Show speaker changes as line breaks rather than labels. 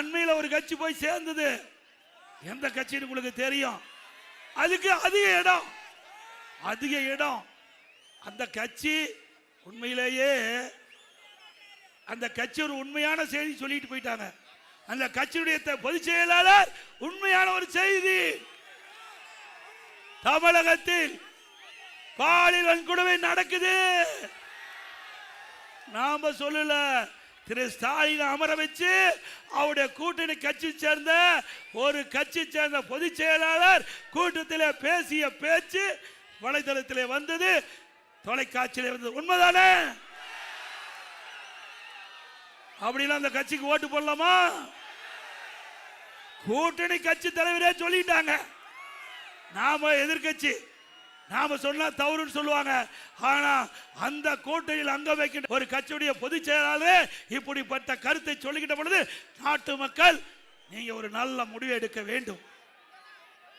அண்மையில் ஒரு கட்சி போய் சேர்ந்தது. எந்த கட்சின்னு உங்களுக்கு தெரியும். அதுக்கு அதிக இடம். அந்த கட்சி உண்மையிலேயே அந்த கட்சி ஒரு உண்மையான செய்தி சொல்லிட்டு போயிட்டாங்க. அந்த கட்சியுடைய பொதுச் செயலாளர் உண்மையான ஒரு செய்தி, தமிழகத்தில் பாலியல் வன்கொடுமை நடக்குது. நாம சொல்லல, திரு ஸ்டாலின் அமர வச்சு அவருடைய கூட்டணி கட்சி சேர்ந்த ஒரு கட்சி சேர்ந்த பொதுச் செயலாளர் கூட்டத்தில் பேசிய பேச்சு வலைதளத்தில் வந்தது, தொலைக்காட்சியில் வந்தது. உண்மைதானே? அப்படின்னா அந்த கட்சிக்கு ஓட்டு போடலாமா? கூட்டணி கட்சி தலைவரே சொல்லிட்டாங்க. நாம எதிர்கட்சி, நாம சொன்னா தவறுன்னு சொல்லுவாங்க. ஆனா அந்த கூட்டணியில் அங்க வைக்கின்ற ஒரு கட்சியுடைய பொதுச் செயலாளர் இப்படிப்பட்ட கருத்தை சொல்லிக்கிட்ட பொழுது நாட்டு மக்கள் நீங்க ஒரு நல்ல முடிவை எடுக்க வேண்டும்.